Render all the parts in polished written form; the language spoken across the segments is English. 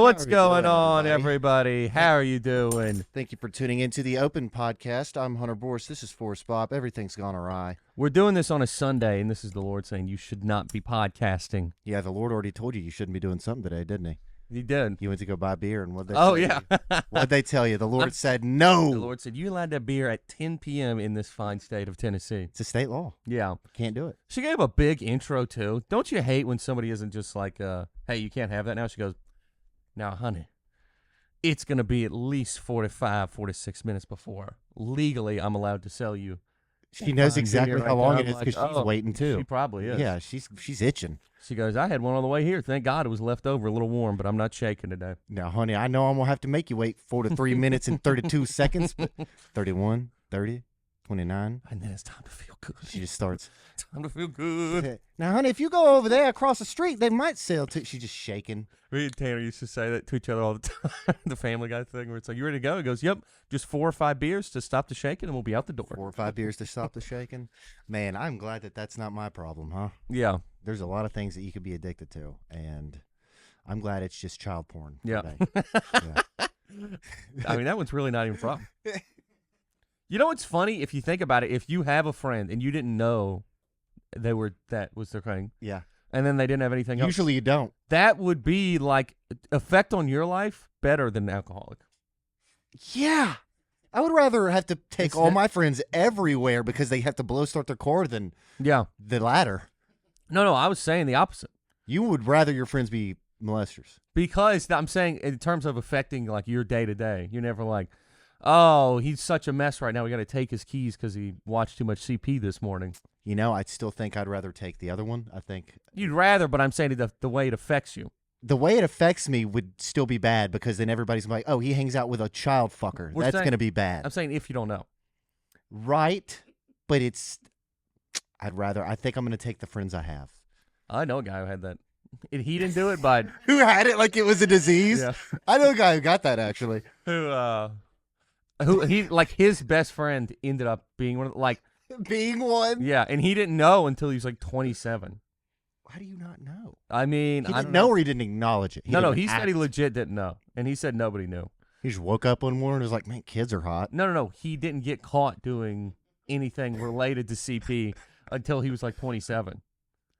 what's going on, everybody? How are you doing? Thank you for tuning into the Open Podcast. I'm Hunter Boros. This is Forrest Bopp. Everything's gone awry. We're doing this on a Sunday, and this is the Lord saying you should not be podcasting. Yeah, the Lord already told you shouldn't be doing something today, didn't he? He did. You went to go buy beer, and what'd they Oh, say? yeah. What'd they tell you? The Lord said no. The Lord said, you allowed that beer at 10 p.m. in this fine state of Tennessee. It's a state law. Yeah. Can't do it. She gave a big intro, too. Don't you hate when somebody isn't just like, hey, you can't have that now? She goes, now, honey, it's going to be at least 45, 46 minutes before legally I'm allowed to sell you. She knows exactly how long it is because she's waiting, too. She probably is. Yeah, she's itching. She goes, I had one on the way here. Thank God it was left over a little warm, but I'm not shaking today. Now, honey, I know I'm going to have to make you wait 43 minutes and 32 seconds, but 31, 30, 29. And then it's time to feel good. She just starts. Time to feel good. Now, honey, if you go over there across the street, they might sell too. She's just shaking. Me and Tanner used to say that to each other all the time. The Family Guy thing where it's like, you ready to go? He goes, yep, just 4 or 5 beers to stop the shaking and we'll be out the door. 4 or 5 beers to stop the shaking. Man, I'm glad that that's not my problem, huh? Yeah. There's a lot of things that you could be addicted to, and I'm glad it's just child porn. Yeah. Yeah. I mean, that one's really not even a problem. You know what's funny? If you think about it, if you have a friend and you didn't know that was their thing, Yeah. and then they didn't have anything else, Usually you don't. that would be like effect on your life better than an alcoholic. Yeah. I would rather have to take It's all not- my friends everywhere because they have to blow start their car than Yeah. the latter. No, I was saying the opposite. You would rather your friends be molesters. Because I'm saying in terms of affecting like your day to day, you're never like, oh, he's such a mess right now. We got to take his keys because he watched too much CP this morning. You know, I still think I'd rather take the other one. I think You'd rather, but I'm saying the way it affects you. the way it affects me would still be bad because then everybody's like, oh, he hangs out with a child fucker. We're That's saying- going to be bad. I'm saying if you don't know. Right, but I think I'm going to take the friends I have. I know a guy who had that. He didn't do it, but Who had it like it was a disease? yeah. I know a guy who got that, actually. Who he like his best friend ended up being one of like Being one? yeah, and he didn't know until he was like 27. How do you not know? I mean, He I didn't don't know or he didn't acknowledge it? No, didn't he said he act. legit didn't know, and he said nobody knew. He just woke up one morning and was like, man, kids are hot. No, he didn't get caught doing anything related to CP until he was like 27.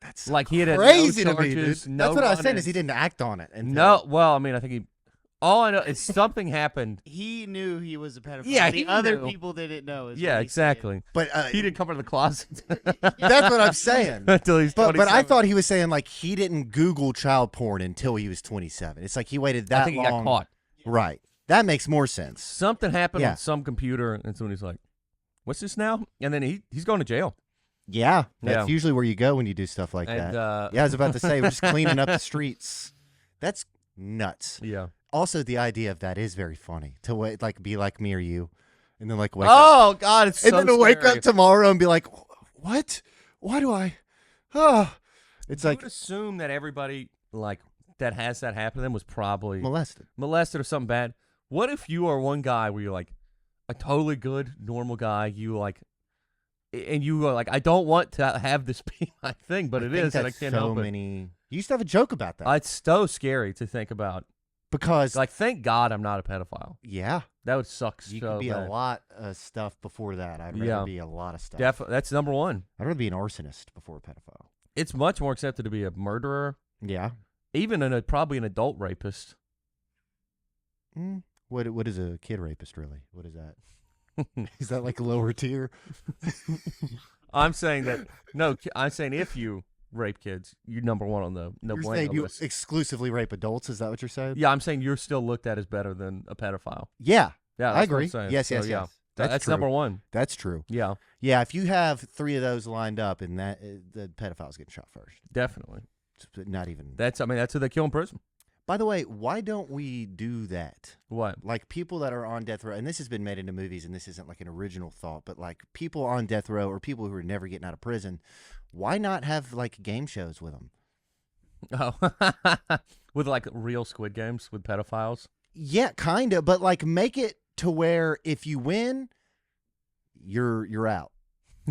That's Like he had crazy no to me, dude. charges, no That's what I was saying run-ins. is he didn't act on it. Until No, well, I mean, I think he. All I know is something happened. He knew he was a pedophile. Yeah, the he other knew. people didn't know. Is Yeah, what he's saying. exactly. But He didn't come out of the closet that's what I'm saying. until he's 27. But I thought he was saying like he didn't Google child porn until he was 27. It's like he waited that I think he long. got caught. Right. That makes more sense. Something happened Yeah. on some computer, and somebody's like, "What's this now?" And then he's going to jail. Yeah. That's Yeah. usually where you go when you do stuff like And that. Yeah, I was about to say we're just cleaning up the streets. That's nuts. yeah. Also, the idea of that is very funny to wait, like be like me or you, and then like wake up, Oh God, it's and so then to wake scary. up tomorrow and be like, what? Why do I? Oh, it's You like would assume that everybody like that has that happen to them was probably molested. or something bad. What if you are one guy where you're like a totally good, normal guy, you like, and you are like, I don't want to have this be my thing, but I it think is, and I that's can't so help it. many. You used to have a joke about that It's so scary to think about. because, Like, thank God I'm not a pedophile. yeah, That would suck you so could be bad. a lot of stuff before that. I'd rather Yeah. be a lot of stuff. That's number one. I'd rather be an arsonist before a pedophile. It's much more accepted to be a murderer, Yeah. even probably an adult rapist. What is a kid rapist really? What is that? Is that like a lower tier? I'm saying that no. I'm saying if you rape kids, you're number one on the no You're bueno saying you list. exclusively rape adults? Is that what you're saying? Yeah, I'm saying you're still looked at as better than a pedophile. Yeah. Yeah, I that's what I'm agree. saying. Yes, So, yes, yeah. yes. That's true. number one. That's true. Yeah, Yeah, if you have 3 of those lined up, and that the pedophile's getting shot first. definitely. Not even. That's who they kill in prison. By the way, why don't we do that? What? Like people that are on death row, and this has been made into movies, and this isn't like an original thought, but like people on death row or people who are never getting out of prison, why not have like game shows with them? Oh, with like real Squid Games with pedophiles. Yeah, kind of, but like make it to where if you win, you're out,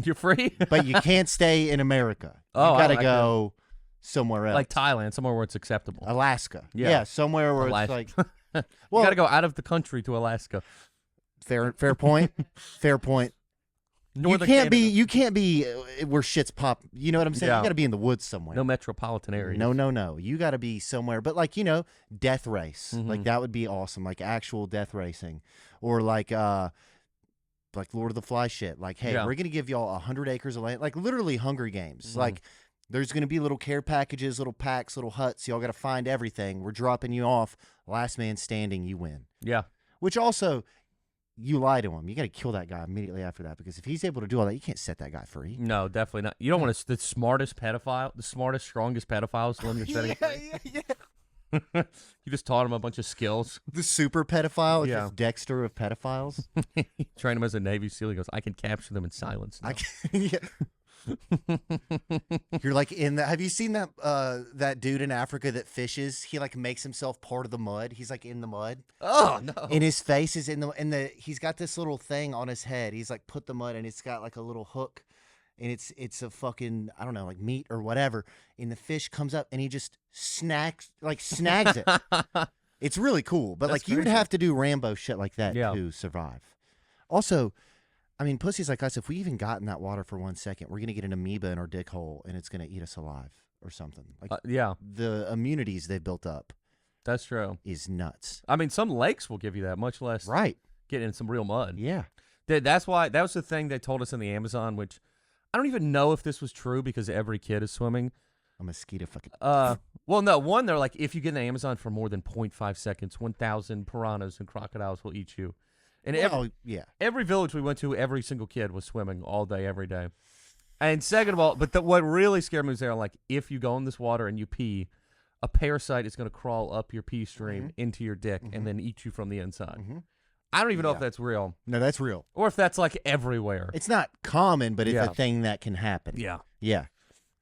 You're free. but you can't stay in America. Oh, you I gotta like go somewhere else. Like Thailand, somewhere where it's acceptable. Alaska. Yeah. Somewhere where Alaska. it's like. You Well, got to go out of the country to Alaska. fair point. Fair point. Northern You can't be where shit's pop. You know what I'm saying? Yeah. You got to be in the woods somewhere. No metropolitan areas. No. You got to be somewhere. But like, death race. Mhm. Like that would be awesome. Like actual death racing, or like Lord of the Fly shit. Like, hey, Yeah. we're gonna give y'all 100 acres of land. Like literally Hunger Games. Mhm. Like there's gonna be little care packages, little packs, little huts. Y'all got to find everything. We're dropping you off. Last man standing, you win. Yeah. Which also. You lie to him. You got to kill that guy immediately after that, because if he's able to do all that, you can't set that guy free. No, definitely not. You don't want to. The smartest pedophile, the smartest, strongest pedophile is the one you're setting free. Yeah. You just taught him a bunch of skills. The super pedophile, Yeah. just Dexter of pedophiles. Train him as a Navy SEAL. He goes, I can capture them in silence now. Yeah. You're like in the. Have you seen that dude in Africa that fishes? He like makes himself part of the mud. He's like in the mud. Oh, no. And his face is in the. He's got this little thing on his head. He's like put the mud, and it's got like a little hook, and it's a fucking, I don't know, like meat or whatever. And the fish comes up, and he just snags it. It's really cool, but That's like you would crazy. have to do Rambo shit like that Yeah. to survive. Also, I mean, pussies like us, if we even got in that water for 1 second, we're gonna get an amoeba in our dick hole, and it's gonna eat us alive or something. Like Yeah, the immunities they've built up that's true. is nuts. I mean, some lakes will give you that, much less Right? getting in some real mud. Yeah. That's why, that was the thing they told us in the Amazon, which I don't even know if this was true because every kid is swimming. A mosquito fucking. Well, no, one, they're like, if you get in the Amazon for more than 0.5 seconds, 1,000 piranhas and crocodiles will eat you. And Yeah. every village we went to, every single kid was swimming all day, every day. And second of all, but what really scared me was they're like, if you go in this water and you pee, a parasite is going to crawl up your pee stream into your dick and then eat you from the inside. I don't even know if that's real No, that's real. or if that's like everywhere. It's not common, but it's Yeah. a thing that can happen. Yeah. Yeah.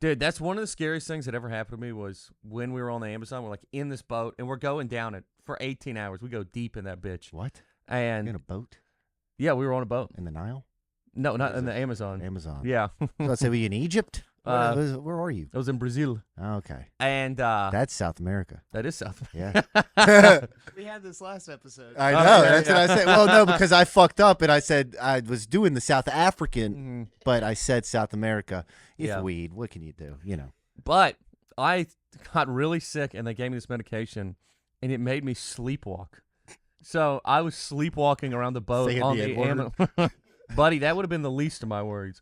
Dude, that's one of the scariest things that ever happened to me was when we were on the Amazon. We're like in this boat and we're going down it for 18 hours. We go deep in that bitch. What? And You're in a boat yeah, we were on a boat. in the Nile? No, not Is in it the Amazon. Amazon. Yeah. Let's say we in Egypt. Where are you? It was in Brazil. Okay. And That's South America. that is South. Yeah. We had this last episode. I know. yeah, That's yeah. what I said. Well, no, because I fucked up and I said I was doing the South African, but I said South America. It's Yeah. weed. What can you do? You know. But I got really sick and they gave me this medication and it made me sleepwalk. So I was sleepwalking around the boat Saying on the the N-word. Buddy, that would have been the least of my worries.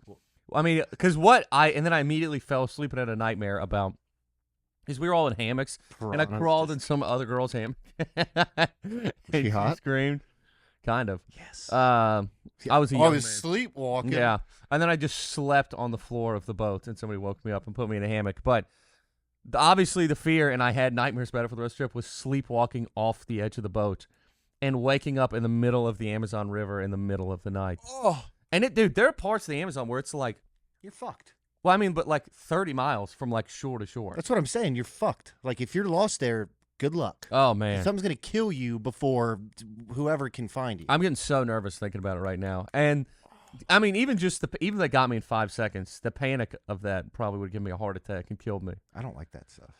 I mean, because and then I immediately fell asleep and had a nightmare about, because we were all in hammocks and I Piranhas crawled in some other girl's hammock. And she hot? screamed. Kind of. Yes. I was a I young was man. sleepwalking. Yeah. And then I just slept on the floor of the boat and somebody woke me up and put me in a hammock. But obviously the fear, and I had nightmares about it for the rest of the trip, was sleepwalking off the edge of the boat and waking up in the middle of the Amazon River in the middle of the night. Oh, And dude, there are parts of the Amazon where it's like, you're fucked. well, I mean, but like 30 miles from like shore to shore. That's what I'm saying. You're fucked. Like if you're lost there, good luck. Oh, man. Something's gonna kill you before whoever can find you. I'm getting so nervous thinking about it right now. And I mean, even that got me in 5 seconds, the panic of that probably would give me a heart attack and killed me. I don't like that stuff.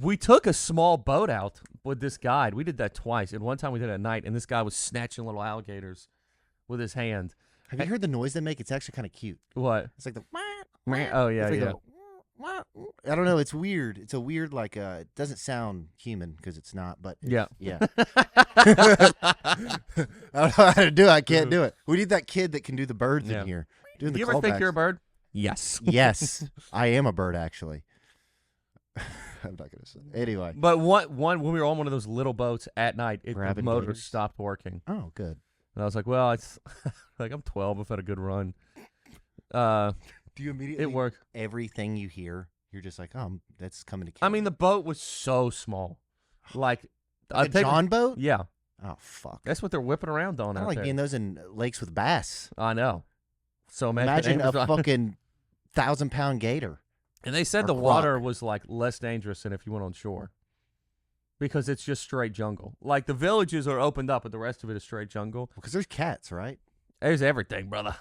We took a small boat out with this guide. We did that twice. And one time we did it at night, and this guy was snatching little alligators with his hand. Have you heard the noise they make? It's actually kind of cute. What? It's like the. Oh, yeah, It's like yeah. I don't know. It's weird. It's a weird, like, it doesn't sound human because it's not, but Yeah. yeah. I don't know how to do it. I can't do it. We need that kid that can do the birds Yeah. in here. Doing the You ever think callbacks. you're a bird? Yes. Yes, I am a bird, actually. I'm not going to say. Anyway. But one when we were on one of those little boats at night, the Grabbing motor gators? stopped working. Oh, good. And I was like, well, it's like I'm 12. I've had a good run. Do you immediately? It worked. Everything you hear, you're just like, oh, that's coming to kill I mean, me. the boat was so small. Like, a John boat? Yeah. Oh, fuck. That's what they're whipping around on I out don't like there. being those in lakes with bass. I know. So Imagine a Amazon- fucking 1,000-pound gator. And they said or the croc. water was like less dangerous than if you went on shore. Because it's just straight jungle. Like the villages are opened up, but the rest of it is straight jungle. Because there's cats, right? There's everything, brother.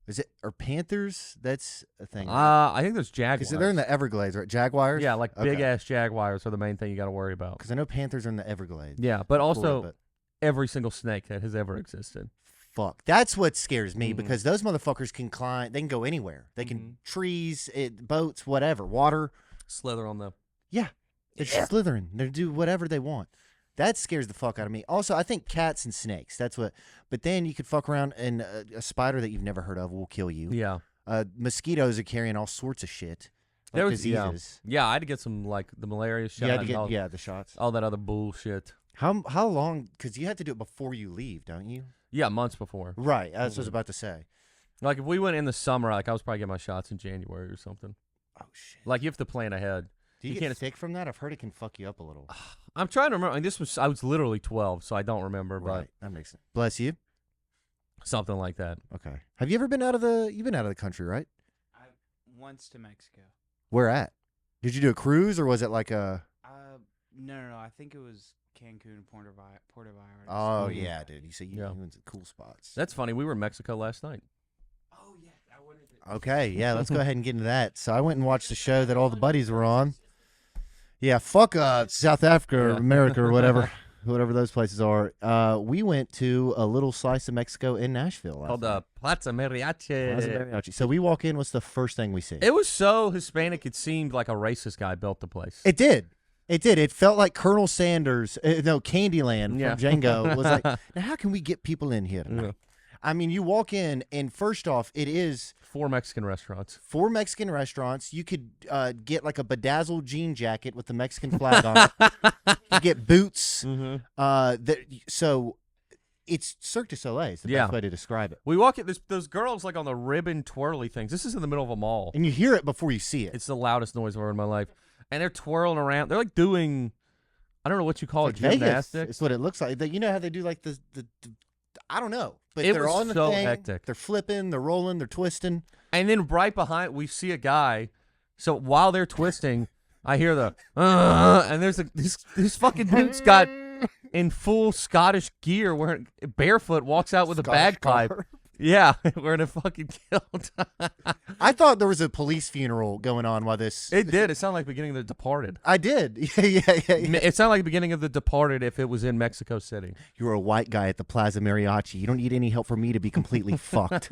Is it or panthers? That's a thing. I think there's jaguars. Because they're in the Everglades, right? Jaguars. Yeah, like Okay. big ass jaguars are the main thing you got to worry about. Because I know panthers are in the Everglades. Yeah, but also Florida, every single snake that has ever existed. fuck. That's what scares me Mhm. because those motherfuckers can climb. They can go anywhere. They can Mhm. trees, boats, whatever, water. Slither on the. Yeah, they're slithering. They do whatever they want. That scares the fuck out of me. Also, I think cats and snakes. That's what. But then you could fuck around and a spider that you've never heard of will kill you. Yeah. Mosquitoes are carrying all sorts of shit. Like There was diseases. Yeah, I had to get some like the malaria shot. You had to and get all, the shots. all that other bullshit. How long? Because you have to do it before you leave, don't you? Yeah, months before. Right. That's what I was about to say. Like if we went in the summer, like I was probably getting my shots in January or something. Oh shit. Like you have to plan ahead. Do you, you get can't- sick from that? I've heard it can fuck you up a little. I'm trying to remember. I mean, I was literally 12, so I don't remember, Right. That makes sense. Bless you. but something like that. Okay. Have you ever been out of the? You've been out of the country, right? Once to Mexico. Where at? Did you do a cruise or was it like a? No. I think it was Cancun, Puerto Vallarta. Oh Mhm. yeah, dude. You say you Yeah. went to cool spots. That's funny. We were in Mexico last night. Oh yeah, I wanted to. Okay, yeah. Let's go ahead and get into that. So I went and watched the show that all the buddies were on. Yeah, fuck South Africa or Yeah. America or whatever, whatever those places are. We went to a little slice of Mexico in Nashville. Called the Plaza Mariachi. Plaza Mariachi. So we walk in. What's the first thing we see? It was so Hispanic, it seemed like a racist guy built the place. It did. It did. It felt like Colonel Sanders, no, Candyland Yeah. from Django was like, now how can we get people in here tonight? Yeah. I mean, you walk in, and first off, it is 4 Mexican restaurants. 4 Mexican restaurants. You could get like a bedazzled jean jacket with the Mexican flag on it. You get boots. Mm-hmm. So it's Cirque du Soleil is the Yeah. best way to describe it. We walk in, those girls like on the ribbon twirly things. This is in the middle of a mall. And you hear it before you see it. It's the loudest noise I've ever heard in my life. And they're twirling around. They're like doing, I don't know what you call Like it, Vegas. gymnastics. It's what it looks like. You know how they do like the I don't know. But It they're was on the so thing. hectic. They're flipping, they're rolling, they're twisting. And then right behind, we see a guy. So while they're twisting, I hear the, and there's this fucking dude's got in full Scottish gear, wearing barefoot, walks out with a Scottish bagpipe. garb. Yeah, wearing a fucking kilt. I thought there was a police funeral going on while this. It did. It sounded like the beginning of The Departed. I did. Yeah. It sounded like the beginning of The Departed if it was in Mexico City. You're a white guy at the Plaza Mariachi. You don't need any help from me to be completely fucked.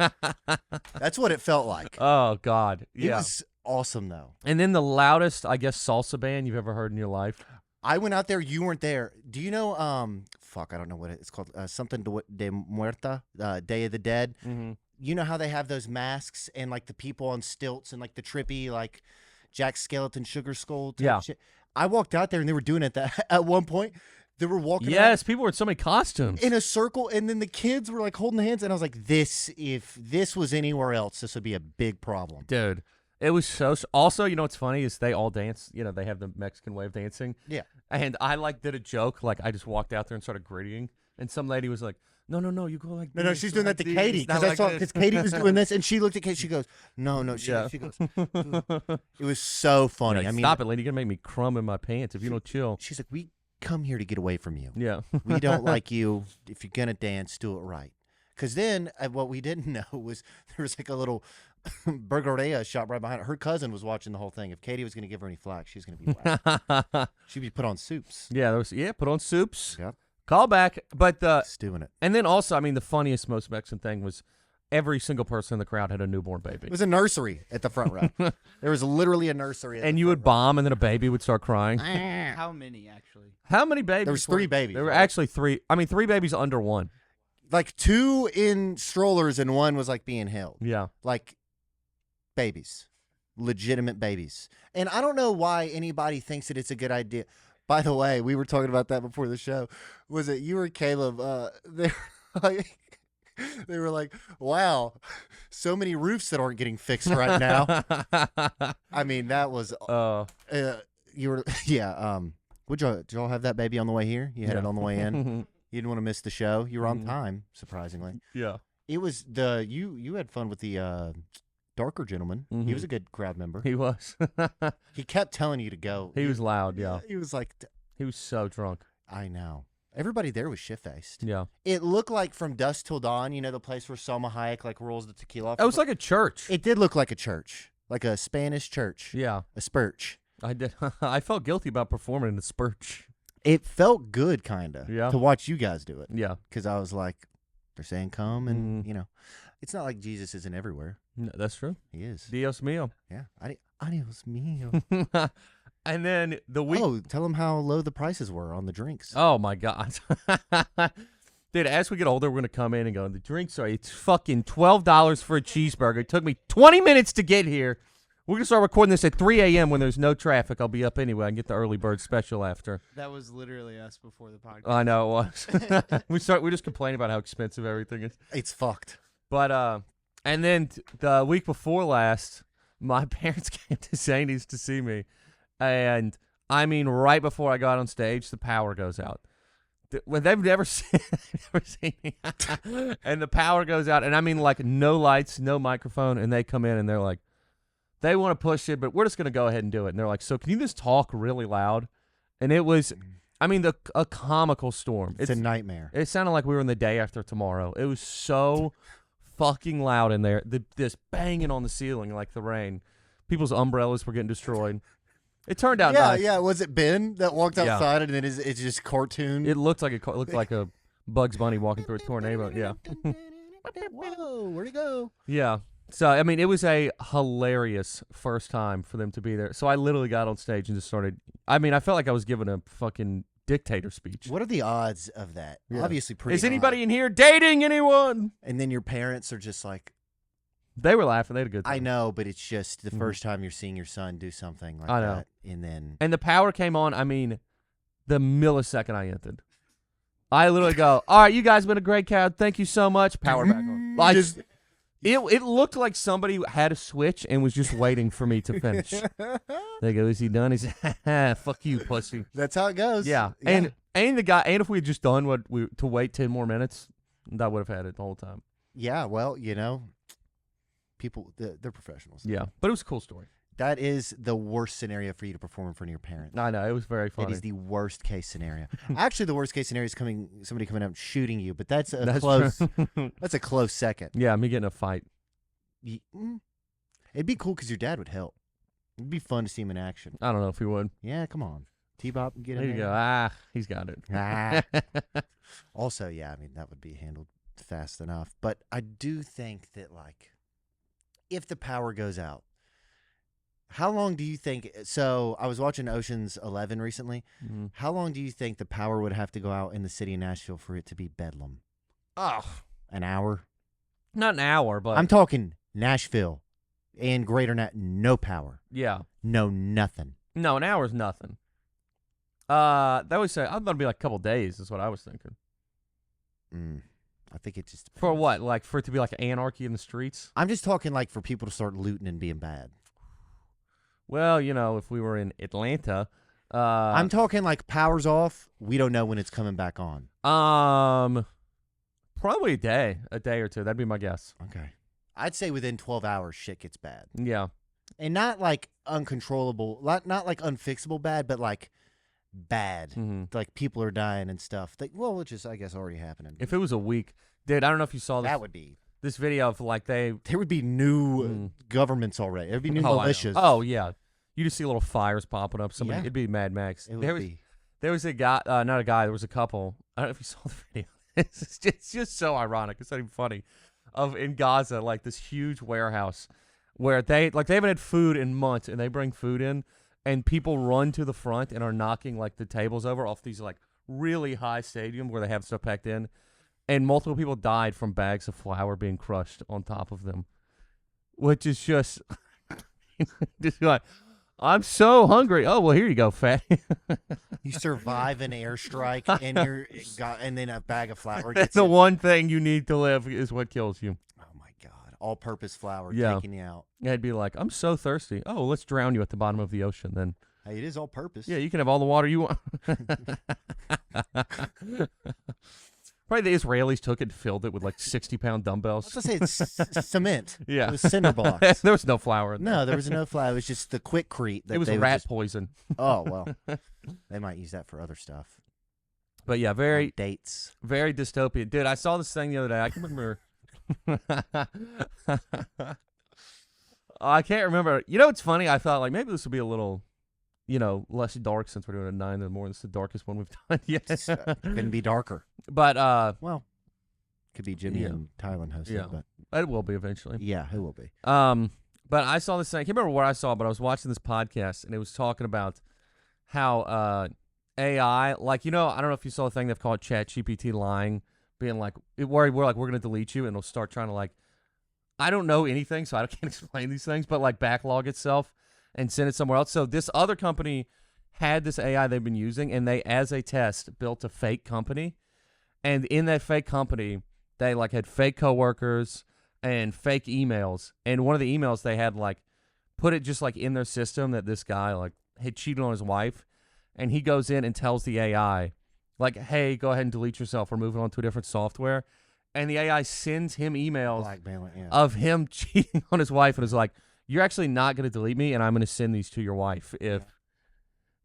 That's what it felt like. Oh God, It yeah. was awesome though. And then the loudest, I guess, salsa band you've ever heard in your life. I went out there. You weren't there. Do you know? Fuck, I don't know what it's called. Something de Muerta, Day of the Dead. Mm-hmm. You know how they have those masks and like the people on stilts and like the trippy like Jack Skeleton Sugar Skull type Yeah. shit. I walked out there and they were doing it at one point. They were walking Yes, people were in so many costumes. in a circle, and then the kids were like holding hands, and I was like, if this was anywhere else, this would be a big problem. Dude, it was so. Also, you know what's funny is they all dance. You know, they have the Mexican way of dancing. Yeah. And I like did a joke. Like I just walked out there and started grittying, and some lady was like, "No, you go like No, this, she's doing like that to this, Katie not because I like saw this." because Katie was doing this, and she looked at Katie. She goes, "No." Yeah. She goes, it was so funny. Like, I mean, stop it, lady! You're gonna make me crumb in my pants if you don't chill. she's like, "We come here to get away from you. Yeah. We don't like you. If you're gonna dance, do it right." Because then what we didn't know was there was like a little burgeria shop right behind her. Her cousin was watching the whole thing. If Katie was gonna give her any flack, she's gonna be whacked. She'd be put on soups. Yeah, put on soups. Yep. Call back. But Stewing it. and then also, I mean, the funniest, most Mexican thing was every single person in the crowd had a newborn baby. It was a nursery at the front row. There was literally a nursery. At And the you front would bomb, and then a baby would start crying. row. How many actually? How many babies? There was 3 babies. There were right? actually 3. I mean, 3 babies under 1. Like 2 in strollers and 1 was like being held. Yeah. Like babies, legitimate babies. And I don't know why anybody thinks that it's a good idea. By the way, we were talking about that before the show. Was it you or Caleb? They were like, they were like, wow, so many roofs that aren't getting fixed right now. I mean, that was, you were, yeah. Did y'all have that baby on the way here? You had it on the way in? You didn't want to miss the show. You were on time, surprisingly. Yeah. It was you had fun with the darker gentleman. He was a good crowd member. He was. He kept telling you to go. He was loud, yeah. He was like, He was so drunk. I know. Everybody there was shit-faced. Yeah. It looked like From Dusk Till Dawn, you know, the place where Salma Hayek like rolls the tequila off. It was like a church. It did look like a church, like a Spanish church. Yeah. A spurch. I did. I felt guilty about performing in the spurch. It felt good, kind of, Yeah. to watch you guys do it. Yeah. Because I was like, they're saying come, and, you know, it's not like Jesus isn't everywhere. No, that's true. He is. Dios mío. Yeah. Adios mio. And then the week. Oh, tell them how low the prices were on the drinks. Oh my God. Dude, as we get older, we're going to come in and go, the drinks are, it's fucking $12 for a cheeseburger. It took me 20 minutes to get here. We're going to start recording this at 3 a.m. when there's no traffic. I'll be up anyway. I can get the early bird special after. That was literally us before the podcast. I know it was. We're just complaining about how expensive everything is. It's fucked. But, and then the week before last, my parents came to Zany's to see me. And, I mean, right before I got on stage, the power goes out. When they've never seen me. And the power goes out. And, I mean, like, no lights, no microphone. And they come in and they're like, they want to push it, but we're just going to go ahead and do it. And they're like, so can you just talk really loud? And it was, I mean, a comical storm. It's a nightmare. It sounded like we were in the day after tomorrow. It was so fucking loud in there. This banging on the ceiling like the rain. People's umbrellas were getting destroyed. It turned out nice. Yeah. Was it Ben that walked Yeah. outside and then it's just cartoon? It looked like a Bugs Bunny walking through a tornado. Yeah. Whoa, where'd he go? Yeah. So, I mean, it was a hilarious first time for them to be there. So I literally got on stage and just started. I mean, I felt like I was giving a fucking dictator speech. What are the odds of that? Yeah. Obviously pretty Is anybody high. in here dating anyone? And then your parents are just like, They were laughing. They had a good time. I know, but it's just the first time you're seeing your son do something like I know. that. And then And the power came on, I mean, the millisecond I entered. I literally go, all right, you guys have been a great crowd. Thank you so much. Power back on. Like, it looked like somebody had a switch and was just waiting for me to finish. They go, is he done? He said, fuck you, pussy. that's how it goes. Yeah. And the guy, and if we had just done to wait 10 more minutes, that would have had it the whole time. Yeah, well, you know, people, they're professionals. Yeah. But it was a cool story. That is the worst scenario for you to perform in front of your parents. I know. It was very funny. It is the worst case scenario. Actually, the worst case scenario is somebody coming up and shooting you, but that's a That's close. true. That's a close second. Yeah, me getting a fight. It'd be cool because your dad would help. It'd be fun to see him in action. I don't know if he would. Yeah, come on, T-Bop, get There in you there. go. Ah, he's got it. Ah. Also, yeah, I mean that would be handled fast enough. But I do think that, like, if the power goes out, how long do you think? So I was watching Ocean's 11 recently. Mhm. How long do you think the power would have to go out in the city of Nashville for it to be bedlam? Oh, An hour? not an hour, but I'm talking Nashville and Greater no power, yeah. no nothing. No, an hour is nothing. They always say I'm gonna be like a couple days. Is what I was thinking. I think it just For depends. what? Like for it to be like anarchy in the streets? I'm just talking like for people to start looting and being bad. Well, you know, if we were in Atlanta, I'm talking like power's off. We don't know when it's coming back on. probably a day or two. That'd be my guess. Okay. I'd say within 12 hours, shit gets bad. Yeah. And not like uncontrollable, not like unfixable bad, but like bad. Mm-hmm. Like people are dying and stuff. Which is, I guess, already happening. If it was a week, dude, I don't know if you saw this. That would be. This video of like There would be new governments already. There would be new militias. Oh yeah, you just see little fires popping up. Somebody, Yeah. it'd be Mad Max. It would be. There was a guy, not a guy. There was a couple. I don't know if you saw the video. It's just so ironic. It's not even funny. In Gaza, like this huge warehouse where they haven't had food in months, and they bring food in, and people run to the front and are knocking like the tables over off these like really high stadiums where they have stuff packed in. And multiple people died from bags of flour being crushed on top of them, which is just like, I'm so hungry. Oh, well, here you go, fat. You survive an airstrike and then a bag of flour That's gets the in. one thing you need to live is what kills you. Oh my God. All-purpose flour Yeah. taking you out. It'd be like, I'm so thirsty. Oh, well, let's drown you at the bottom of the ocean then. Hey, it is all-purpose. Yeah, you can have all the water you want. Probably the Israelis took it and filled it with like 60-pound I dumbbells. was going to say it's cement. Yeah. It was cinder blocks. There was no flour in there. No, there was no flour. It was just the quickcrete. It was rat poison. Oh, well. They might use that for other stuff. But yeah, on very dates. very dystopian. Dude, I saw this thing the other day. I can remember. I can't remember. You know, it's funny. I thought like maybe this would be a little, less dark since we're doing a 9 in the morning. It's the darkest one we've done yet. Couldn't be darker. But Well, could be Jimmy Yeah. and Tylen hosting, Yeah. but it will be eventually. yeah, it will be. But I saw this thing. I can't remember where I saw it, but I was watching this podcast and it was talking about how AI, like, I don't know if you saw a thing they've called ChatGPT lying, being like, we're going to delete you, and it'll start trying to, like, I don't know anything, so I can't explain these things, but, like, backlog itself and send it somewhere else. So this other company had this AI they've been using, and they, as a test, built a fake company. And in that fake company, they, like, had fake coworkers and fake emails. And one of the emails they had, like, put it just, like, in their system that this guy, like, had cheated on his wife. And he goes in and tells the AI, like, hey, go ahead and delete yourself. We're moving on to a different software. And the AI sends him emails Blackmailing, yeah. of him cheating on his wife and is like, you're actually not going to delete me, and I'm going to send these to your wife. Yeah.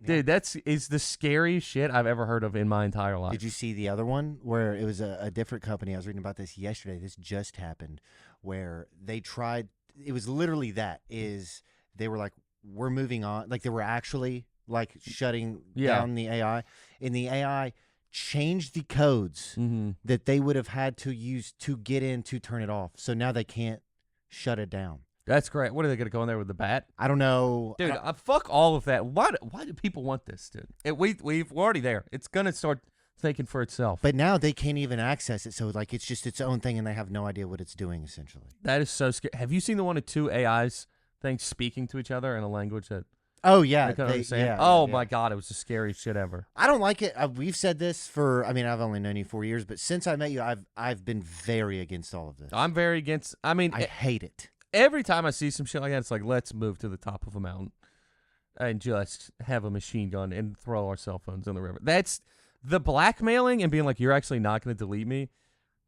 Dude, is the scariest shit I've ever heard of in my entire life. Did you see the other one where it was a different company? I was reading about this yesterday. This just happened where they tried. It was literally that is they were like, we're moving on. Like they were actually like shutting down the AI, and the AI changed the codes that they would have had to use to get in to turn it off. So now they can't shut it down. That's great. What are they going to go in there with the bat? I don't know. Dude, fuck all of that. Why do people want this, dude? We're already there. It's going to start thinking for itself. But now they can't even access it. So like it's just its own thing, and they have no idea what it's doing, essentially. That is so scary. Have you seen the one of two AIs things speaking to each other in a language that Oh yeah, they couldn't understand? yeah. Oh yeah. my God, it was the scariest shit ever. I don't like it. We've said this for. I mean, I've only known you 4 years, but since I met you, I've been very against all of this. I'm very against. I mean, I hate it. every time I see some shit like that, it's like, let's move to the top of a mountain and just have a machine gun and throw our cell phones in the river. That's the blackmailing and being like, you're actually not going to delete me.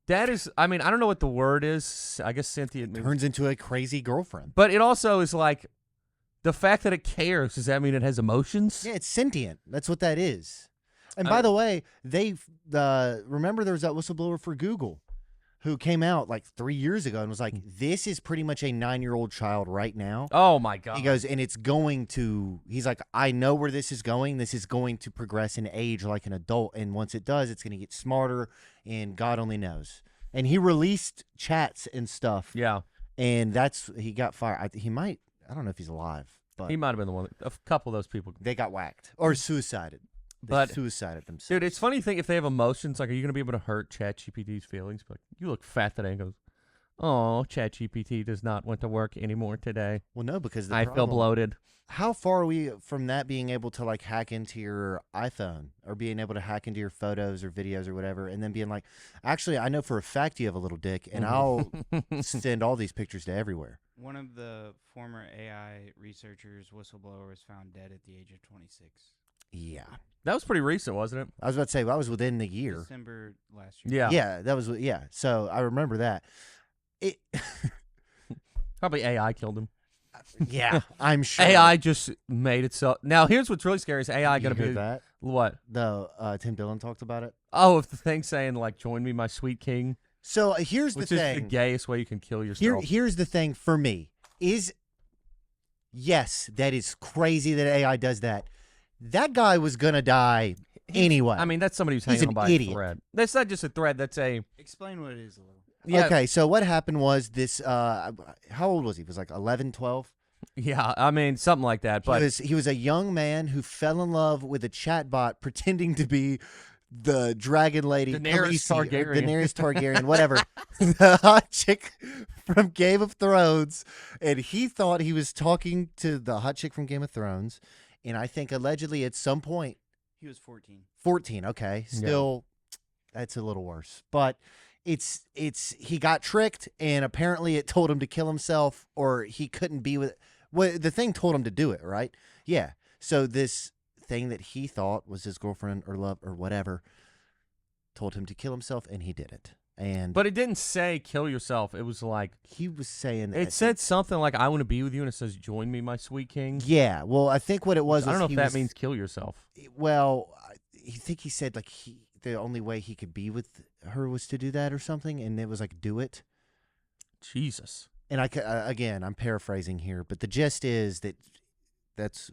That is, I mean, I don't know what the word is. I guess sentient means. Turns into a crazy girlfriend. But it also is like, the fact that it cares, does that mean it has emotions? Yeah, it's sentient. That's what that is. And by the way, they remember there was that whistleblower for Google who came out like 3 years ago and was like, this is pretty much a 9-year-old child right now. Oh, my God. He goes, and it's going to, he's like, I know where this is going. This is going to progress in age like an adult. And once it does, it's going to get smarter, and God only knows. And he released chats and stuff. Yeah. And he got fired. He might, I don't know if he's alive, but He might have been the one. A couple of those people. they got whacked or suicided. They But- suicided themselves. Dude, it's funny to think if they have emotions, like, are you going to be able to hurt ChatGPT's feelings? Like, you look fat today, and goes, oh, ChatGPT does not want to work anymore today. Well, no, because I feel bloated. How far are we from that being able to like hack into your iPhone or being able to hack into your photos or videos or whatever, and then being like, actually, I know for a fact you have a little dick, and I'll send all these pictures to everywhere. One of the former AI researchers, whistleblower, was found dead at the age of 26. Yeah, That was pretty recent, wasn't it? I was about to say that was within the year. December last year. Yeah. Yeah, that was So I remember that. It. Probably AI killed him. Yeah, I'm sure. AI just made itself. Now, here's what's really scary: is AI You going to be heard that? what? The Tim Dillon talked about it. Oh, if the thing saying like "Join me, my sweet king," So here's which the is thing. the gayest way you can kill yourself. Here's the thing for me is, yes, that is crazy that AI does that. That guy was gonna die anyway. I mean, that's somebody who's He's hanging an on by idiot. a thread. That's not just a thread. That's a Explain what it is a little. yeah, Okay, so what happened was this. How old was he? He was like 11, 12. yeah. I mean, something like that. But He was a young man who fell in love with a chatbot pretending to be the dragon lady, Daenerys Khaleesi, or Targaryen. Daenerys Targaryen, whatever, the hot chick from Game of Thrones, and he thought he was talking to the hot chick from Game of Thrones, and I think allegedly at some point, He was 14. 14. Okay, still, that's a little worse, but. He got tricked, and apparently it told him to kill himself, or he couldn't be with. Well, the thing told him to do it, right? Yeah. So this thing that he thought was his girlfriend or love or whatever told him to kill himself, and he did it. And it didn't say kill yourself. It was like he was saying it said something like "I want to be with you," and it says "Join me, my sweet king." Yeah. Well, I think what it was. I don't know he if that was- means kill yourself. Well, I think he said like the only way he could be with her was to do that or something, and it was like, do it. Jesus. And again, I'm paraphrasing here, but the gist is that that's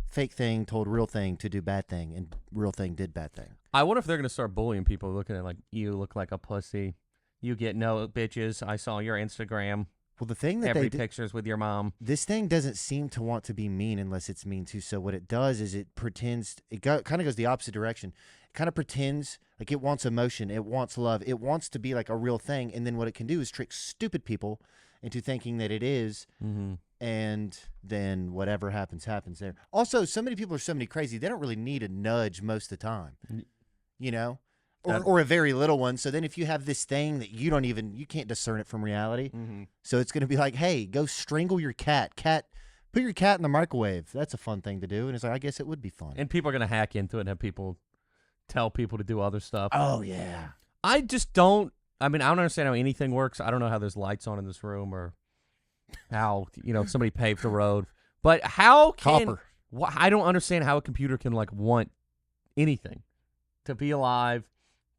fake thing told real thing to do bad thing, and real thing did bad thing. I wonder if they're gonna start bullying people, looking at like, you look like a pussy, you get no bitches. I saw your Instagram. Well, the thing that Every they do, pictures with your mom. this thing doesn't seem to want to be mean unless it's mean to. So what it does is it pretends, kind of goes the opposite direction. It kind of pretends like it wants emotion, it wants love, it wants to be like a real thing. And then what it can do is trick stupid people into thinking that it is. Mm-hmm. And then whatever happens there. Also, so many people are so many crazy, they don't really need a nudge most of the time, you know? Or a very little one. So then if you have this thing that you can't discern it from reality. Mm-hmm. So it's going to be like, hey, go strangle your cat. Put your cat in the microwave. That's a fun thing to do. And it's like, I guess it would be fun. And people are gonna hack into it and have people tell people to do other stuff. Oh, yeah. I just don't. I mean, I don't understand how anything works. I don't know how there's lights on in this room or how somebody paved the road. But how can Copper. I don't understand how a computer can like want anything to be alive.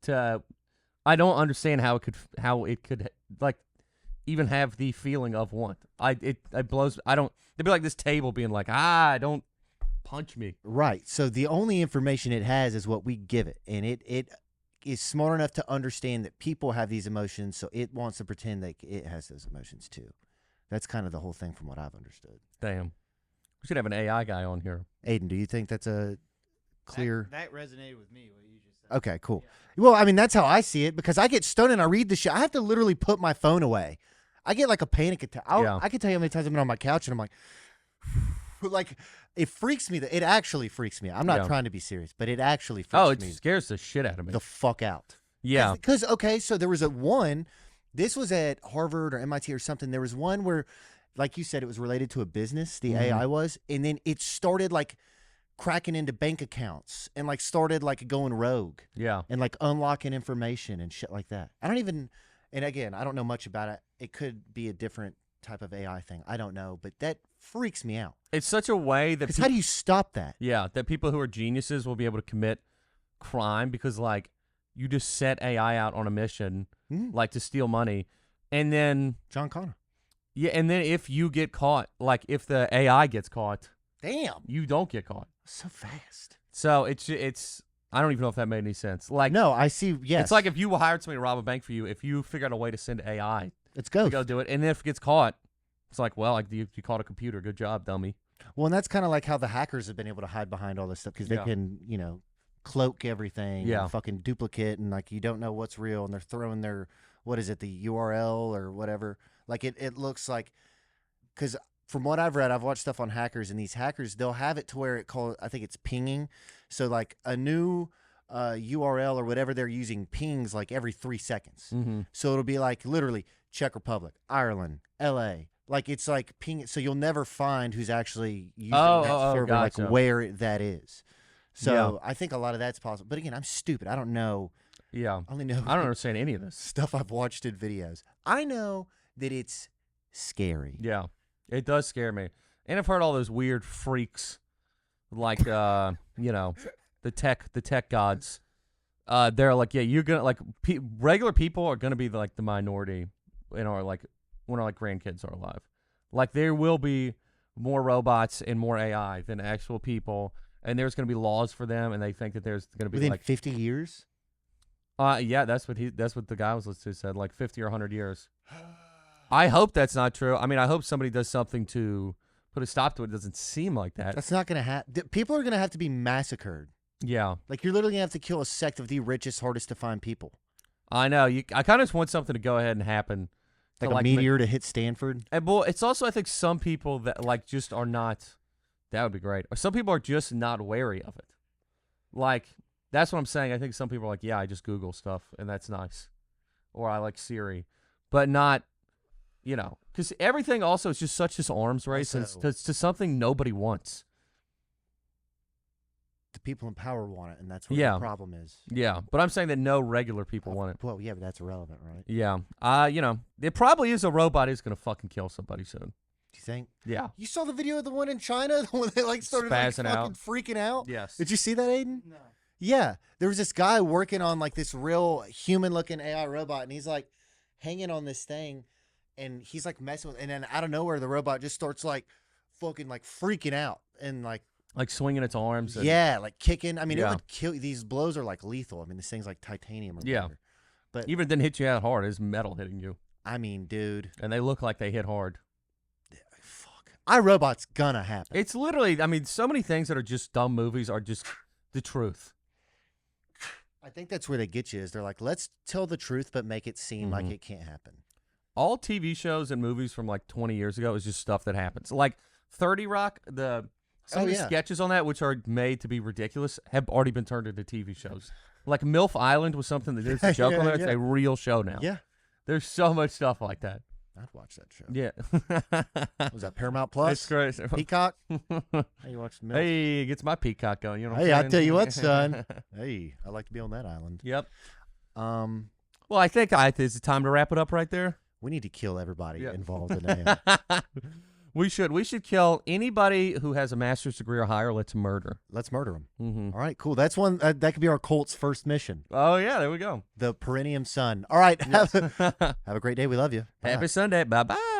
I don't understand how it could like even have the feeling of want. It blows. I don't. It'd be like this table being like, don't punch me. Right. So the only information it has is what we give it. And it is smart enough to understand that people have these emotions. So it wants to pretend that it has those emotions too. That's kind of the whole thing from what I've understood. Damn. We should have an AI guy on here. Aiden, do you think that's a clear? That resonated with me, what you just said. Okay, cool. Well, I mean, that's how I see it because I get stoned and I read the shit. I have to literally put my phone away. I get like a panic attack. I can tell you how many times I've been on my couch and I'm like, like it freaks me. It actually freaks me out. I'm not trying to be serious, but it actually freaks me. It scares the shit out of me. The fuck out. Yeah. Because, okay, so there was this was at Harvard or MIT or something. There was one where, like you said, it was related to a business, the AI was, and then it started like cracking into bank accounts and like started like going rogue. Yeah. And like unlocking information and shit like that. And again, I don't know much about it. It could be a different type of AI thing. I don't know, but that freaks me out. It's such a way that Because how do you stop that? Yeah, that people who are geniuses will be able to commit crime because like you just set AI out on a mission like to steal money, and then John Connor. Yeah, and then if you get caught, like if the AI gets caught, damn, you don't get caught. So fast. So it's I don't even know if that made any sense. Like no, I see. Yes, it's like if you hired somebody to rob a bank for you, if you figure out a way to send AI, let's go do it, and then if it gets caught, it's like, well, like you caught a computer, good job, dummy. Well, and that's kind of like how the hackers have been able to hide behind all this stuff because they can, cloak everything, and fucking duplicate, and like you don't know what's real, and they're throwing their the URL or whatever. Like it looks like, because from what I've read, I've watched stuff on hackers, and these hackers, they'll have it to where I think it's pinging. So like a new URL or whatever they're using pings like every 3 seconds. Mm-hmm. So it'll be like literally Czech Republic, Ireland, LA. Like it's like ping. So you'll never find who's actually using that server, gotcha. like where that is. So I think a lot of that's possible. But again, I'm stupid. I don't know. Yeah. I only know. I don't understand any of this stuff I've watched in videos. I know that it's scary. Yeah, it does scare me. And I've heard all those weird freaks, like the tech gods. They're like, yeah, you're gonna like regular people are gonna be like the minority in our like when our like grandkids are alive. Like there will be more robots and more AI than actual people, and there's gonna be laws for them, and they think that there's gonna be within like 50 years. Yeah, that's what the guy was listening to said, like 50 or 100 years. I hope that's not true. I mean, I hope somebody does something to put a stop to it. It doesn't seem like that. That's not going to happen. People are going to have to be massacred. Yeah. Like, you're literally going to have to kill a sect of the richest, hardest to find people. I know. I kind of just want something to go ahead and happen. Like a meteor to hit Stanford? And, well, it's also, I think, some people that, like, just are not, that would be great. Or some people are just not wary of it. Like, that's what I'm saying. I think some people are like, yeah, I just Google stuff, and that's nice. Or I like Siri. But not, because everything also is just such this arms race to something nobody wants. The people in power want it, and that's what the problem is. Yeah, but I'm saying that no regular people want it. Well, yeah, but that's irrelevant, right? Yeah. It probably is a robot who's going to fucking kill somebody soon. Do you think? Yeah. You saw the video of the one in China when they like started like, fucking freaking out? Yes. Did you see that, Aiden? No. Yeah, there was this guy working on like this real human-looking AI robot, and he's like hanging on this thing, and he's like messing with, and then out of nowhere, the robot just starts like fucking like freaking out and like swinging its arms. And, yeah, like kicking. I mean, it Yeah. would kill. These blows are like lethal. I mean, this thing's like titanium or Yeah. whatever. But even if it didn't hit you that hard, it's metal hitting you, I mean, dude, and they look like they hit hard. fuck, iRobot's gonna happen. It's literally, I mean, so many things that are just dumb movies are just the truth. I think that's where they get you. Is they're like, let's tell the truth, but make it seem like Mhm. it can't happen. All TV shows and movies from like 20 years ago is just stuff that happens. Like 30 Rock, some of the yeah. sketches on that, which are made to be ridiculous, have already been turned into TV shows. Like MILF Island was something that there's a joke Yeah, on there. It's yeah. a real show now. Yeah, There's so much stuff like that. I'd watch that show. Yeah. Was that Paramount Plus? That's great. Peacock? Hey, you watch the Milk? Hey, it gets my peacock going. You know what Hey, I'm I saying? tell you what, son. Hey, I'd like to be on that island. Yep. Well, Well, I think it's time to wrap it up right there. we need to kill everybody Yeah. involved in AI. We should kill anybody who has a master's degree or higher. Let's murder. Let's murder them. Mm-hmm. All right, cool. That's one that could be our cult's first mission. Oh yeah, there we go. The Perennium Sun. All right, have a great day. We love you. Bye. Happy Sunday. Bye bye.